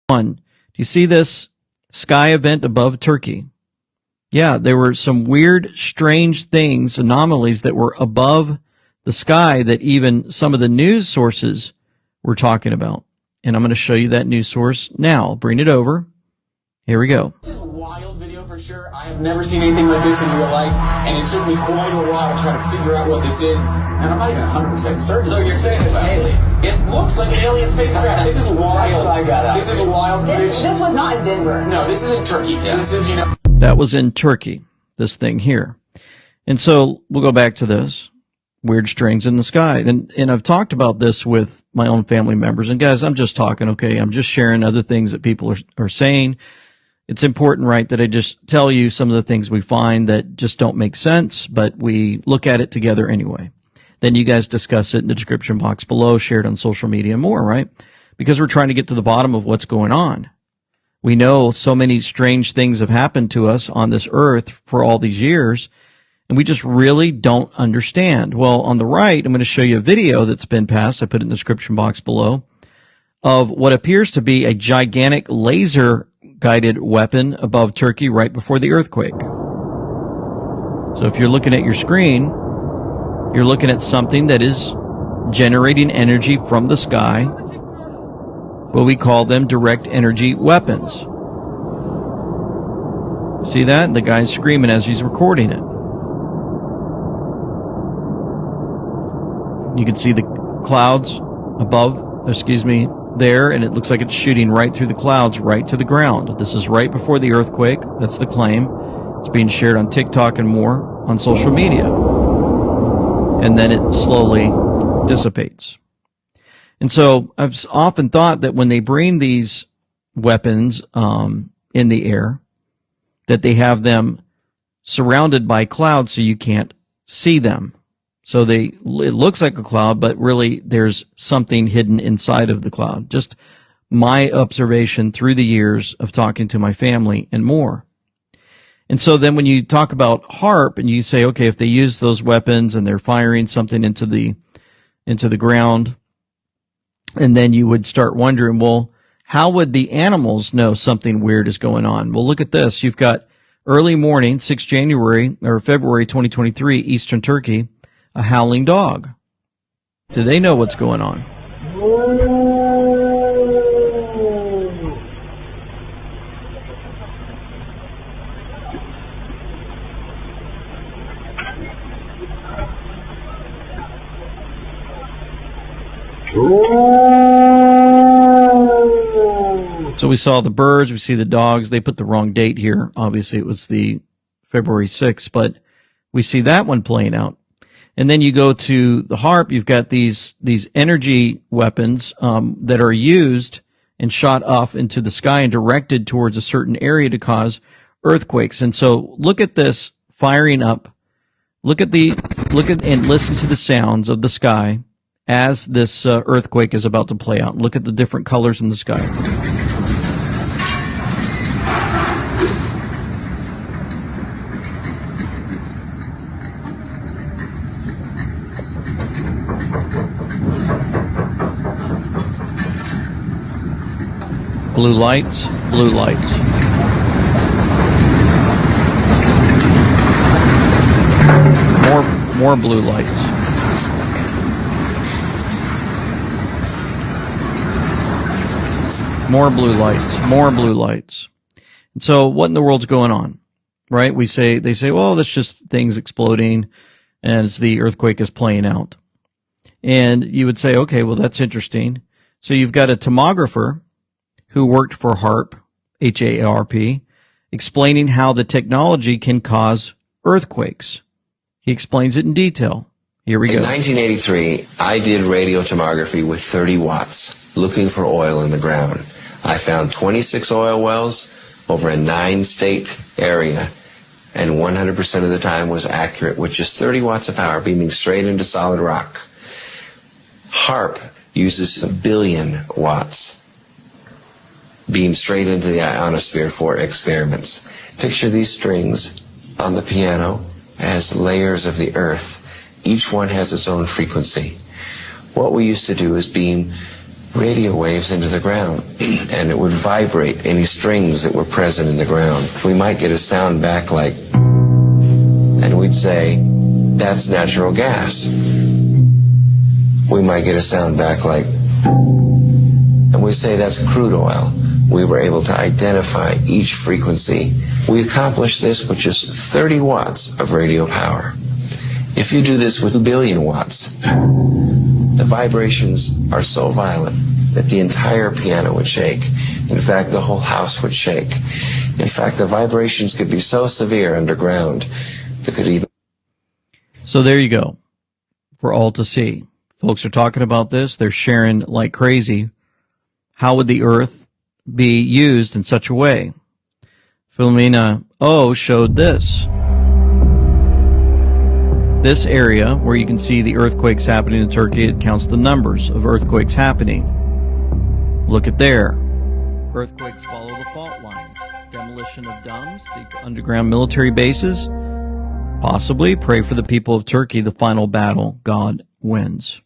Do you see this sky event above Turkey? Yeah, there were some weird, strange things, anomalies that were above the sky that even some of the news sources were talking about. And I'm going to show you that news source now. Bring it over. Here we go. This is a wild video for sure. I have never seen anything like this in real life, and it took me quite a while to try to figure out what this is, and I'm not even 100% certain. So you're saying it's alien? It looks like an alien spacecraft. This is wild. That's what I got out. This is a wild This was not in Denver. No, this is in Turkey. Yeah. This is, That was in Turkey, this thing here. And so we'll go back to this. Weird strings in the sky. And I've talked about this with my own family members. And guys, I'm just talking, okay? I'm just sharing other things that people are saying. It's important, right, that I just tell you some of the things we find that just don't make sense, but we look at it together anyway. Then you guys discuss it in the description box below, share it on social media and more, right? Because we're trying to get to the bottom of what's going on. We know so many strange things have happened to us on this earth for all these years, and we just really don't understand. Well, on the right, I'm going to show you a video that's been passed. I put it in the description box below of what appears to be a gigantic laser-guided weapon above Turkey right before the earthquake. So if you're looking at your screen, you're looking at something that is generating energy from the sky. Well, we call them direct energy weapons. See that? The guy's screaming as he's recording it. You can see the clouds above, there, and it looks like it's shooting right through the clouds, right to the ground. This is right before the earthquake. That's the claim. It's being shared on TikTok and more on social media. And then it slowly dissipates. And so I've often thought that when they bring these weapons in the air, that they have them surrounded by clouds so you can't see them. So it looks like a cloud, but really there's something hidden inside of the cloud. Just my observation through the years of talking to my family and more. And so then when you talk about HAARP and you say, okay, if they use those weapons and they're firing something into the ground, and then you would start wondering, well, how would the animals know something weird is going on? Well, look at this. You've got early morning, 6 January or February 2023, Eastern Turkey, a howling dog. Do they know what's going on? So we saw the birds, we see the dogs. They put the wrong date here. Obviously, it was the February 6th, but we see that one playing out. And then you go to the HAARP, you've got these energy weapons that are used and shot off into the sky and directed towards a certain area to cause earthquakes. And so look at this firing up. Look at and listen to the sounds of the sky as this earthquake is about to play out. Look at the different colors in the sky. Blue lights, blue lights. More blue lights. More blue lights, more blue lights. And so what in the world's going on? Right? They say, well, that's just things exploding and it's the earthquake is playing out. And you would say, okay, well, that's interesting. So you've got a tomographer who worked for HAARP, HAARP, explaining how the technology can cause earthquakes. He explains it in detail. Here we go. In 1983, I did radio tomography with 30 watts, looking for oil in the ground. I found 26 oil wells over a 9-state area, and 100% of the time was accurate with just 30 watts of power beaming straight into solid rock. HAARP uses 1 billion watts beam straight into the ionosphere for experiments. Picture these strings on the piano as layers of the earth. Each one has its own frequency. What we used to do is beam radio waves into the ground, and it would vibrate any strings that were present in the ground. We might get a sound back like, and we'd say, that's natural gas. We might get a sound back like, and we say that's crude oil. We were able to identify each frequency. We accomplished this with just 30 watts of radio power. If you do this with 1 billion watts, the vibrations are so violent that the entire piano would shake. In fact, the whole house would shake. In fact, the vibrations could be so severe underground that could even... So there you go, for all to see. Folks are talking about this. They're sharing like crazy. How would the Earth be used in such a way? Philomena O showed this. This area where you can see the earthquakes happening in Turkey, it counts the numbers of earthquakes happening. Look at there. Earthquakes follow the fault lines. Demolition of domes, the underground military bases. Possibly pray for the people of Turkey, the final battle, God wins.